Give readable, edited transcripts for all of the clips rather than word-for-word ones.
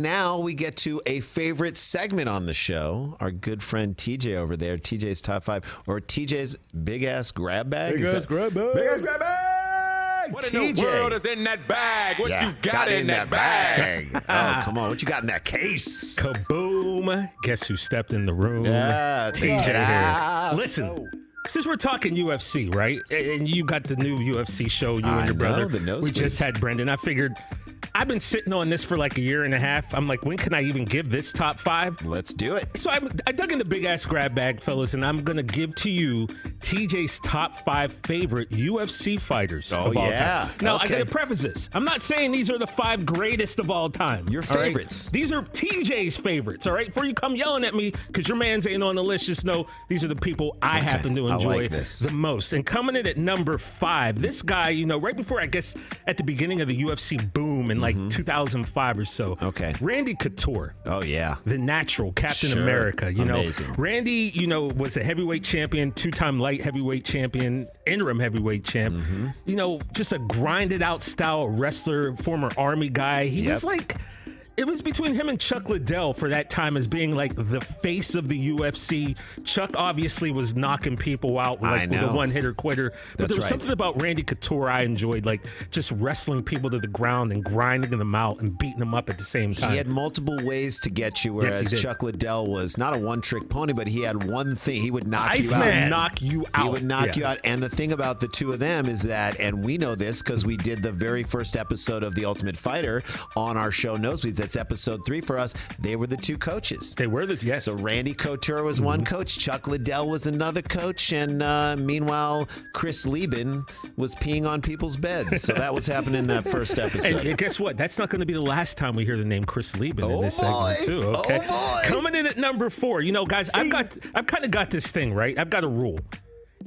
Now we get to a favorite segment on the show. Our good friend TJ over there, TJ's Top 5, or TJ's Big Ass Grab Bag. Big Ass Grab Bag. Big Ass Grab Bag. What TJ. in the world is in that bag? What you got in that bag? Oh, come on. What you got in that case? Kaboom. Guess who stepped in the room? Yeah, TJ here. Ah. Listen. Since we're talking UFC, right? And you got the new UFC show, you and your brother. We just had Brendan. I figured I've been sitting on this for like a year and a half. I'm like, when can I even give this top 5? Let's do it. So I dug in the big ass grab bag, fellas, and I'm going to give to you TJ's top 5 favorite UFC fighters of all time. Now, I got to preface this. I'm not saying these are the 5 greatest of all time. Your favorites. Right? These are TJ's favorites, all right? Before you come yelling at me because your man's ain't on the list, just know these are the people I happen to enjoy the most. And coming in at number 5, this guy, you know, right before, I guess, at the beginning of the UFC boom in like 2005 or so. Okay. Randy Couture. Oh, yeah. The natural Captain America. You know, Randy, you know, was a heavyweight champion, 2-time light heavyweight champion, interim heavyweight champ. You know, just a grinded out style wrestler, former Army guy. He was like, it was between him and Chuck Liddell for that time as being like the face of the UFC. Chuck obviously was knocking people out with a one-hitter quitter. But there was something about Randy Couture I enjoyed, like just wrestling people to the ground and grinding them out and beating them up at the same time. He had multiple ways to get you, whereas Chuck Liddell was not a one-trick pony, but he had one thing. He would knock you out. Knock you out. He would knock you out. And the thing about the two of them is that, and we know this because we did the very first episode of The Ultimate Fighter on our show Nosebleeds. That's episode 3 for us. They were the 2 coaches. They were So Randy Couture was one coach, Chuck Liddell was another coach, and meanwhile, Chris Lieben was peeing on people's beds. So that was happening in that first episode. And guess what? That's not going to be the last time we hear the name Chris Lieben in this segment too. Okay. Coming in at number 4, you know, guys, I've kind of got this thing, right? I've got a rule.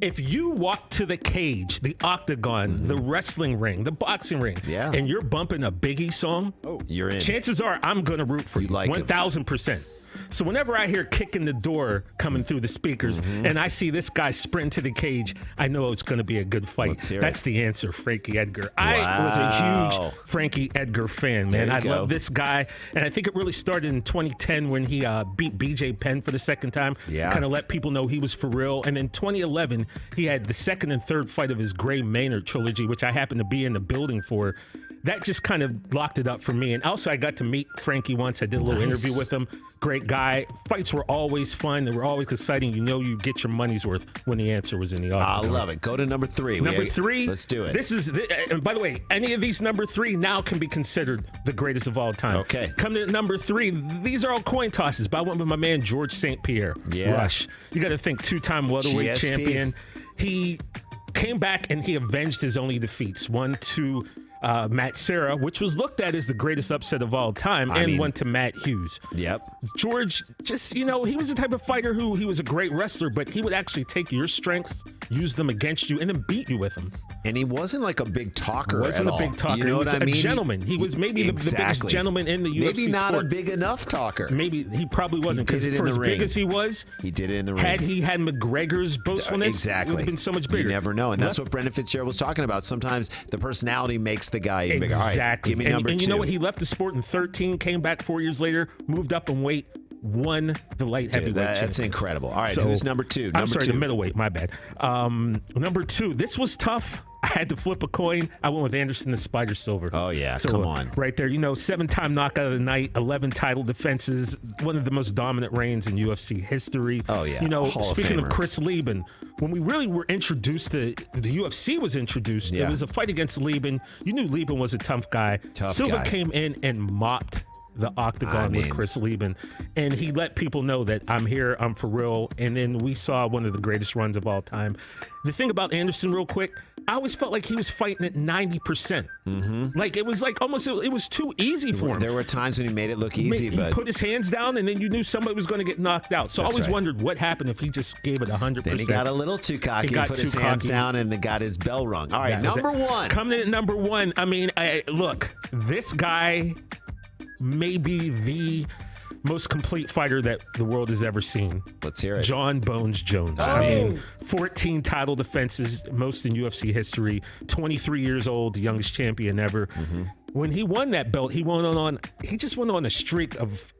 If you walk to the cage, the octagon, the wrestling ring, the boxing ring, and you're bumping a Biggie song, you're in. Chances are I'm going to root for you. 1,000%. So whenever I hear kicking the door coming through the speakers and I see this guy sprint to the cage, I know it's going to be a good fight. That's the answer, Frankie Edgar. I was a huge Frankie Edgar fan, man. I love this guy. And I think it really started in 2010 when he beat BJ Penn for the second time. Kind of let people know he was for real. And in 2011, he had the second and third fight of his Gray Maynard trilogy, which I happened to be in the building for. That just kind of locked it up for me. And also, I got to meet Frankie once. I did a little interview with him. Great guy. Fights were always fun. They were always exciting. You know you get your money's worth when the answer was in the octagon. I love it. Go to number 3. Number 3. Let's do it. This is, and by the way, any of these number 3 now can be considered the greatest of all time. Okay. Coming to number 3, these are all coin tosses, but I went with my man George St Pierre. Rush. You got to think 2-time welterweight champion. He came back and he avenged his only defeats. 1 to Matt Serra, which was looked at as the greatest upset of all time, and went to Matt Hughes. George, just, you know, he was the type of fighter who, he was a great wrestler, but he would actually take your strengths, use them against you, and then beat you with them. And he wasn't like a big talker. Wasn't a big talker. You know he was what I mean? A gentleman. He was maybe the biggest gentleman in the UFC Maybe not sport. a big enough talker. Maybe he probably wasn't, because for as big as he was, he did it in the ring. Had he had McGregor's boastfulness, it would have been so much bigger. You never know. And that's what Brendan Fitzgerald was talking about. Sometimes the personality makes the guy even bigger. All right, give me number 2. And you know what? He left the sport in 13, came back 4 years later, moved up in weight, won the light heavyweight championship. That's incredible. All right, so, who's number 2? The middleweight, my bad. Number 2, this was tough. I had to flip a coin. I went with Anderson the Spider Silva. Oh, yeah, come on. Right there, you know, 7-time knockout of the night, 11 title defenses, one of the most dominant reigns in UFC history. Oh, yeah, you know, speaking of Chris Lieben, when we really were introduced to, the UFC was introduced, it was a fight against Lieben. You knew Lieben was a tough guy. Silva came in and mopped the octagon with Chris Lieben, and he let people know that I'm here, I'm for real. And then we saw one of the greatest runs of all time. The thing about Anderson, real quick, I always felt like he was fighting at 90%. Like it was like almost, it was too easy for him. There were times when he made it look easy, he put his hands down, and then you knew somebody was going to get knocked out. So I always wondered what happened if he just gave it 100%. Then he got a little too cocky. He put his hands down and got his bell rung. All right, number 1. Coming in at number 1. I mean, look, this guy may be the most complete fighter that the world has ever seen. Let's hear it. Jon Bones Jones. I mean, 14 title defenses, most in UFC history, 23 years old, the youngest champion ever. when he won that belt, he just went on a streak of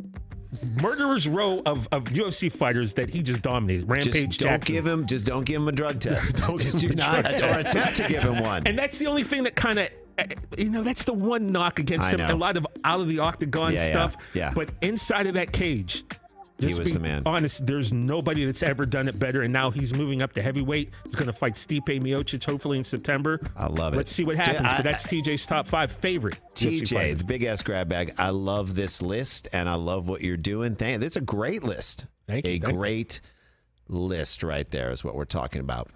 murderer's row of UFC fighters that he just dominated. Rampage Jackson. Just don't give him a drug test. Just do not or attempt to give him one. And that's the only thing that kind of, that's the one knock against him. A lot of out of the octagon stuff. Yeah. But inside of that cage, he was the man. Honest, there's nobody that's ever done it better, and now he's moving up to heavyweight. He's going to fight Stipe Miocic hopefully in September. I love it. Let's see what happens. But that's TJ's top 5 favorite. TJ, the big ass grab bag. I love this list, and I love what you're doing. That's a great list. Thank you. Great list right there is what we're talking about.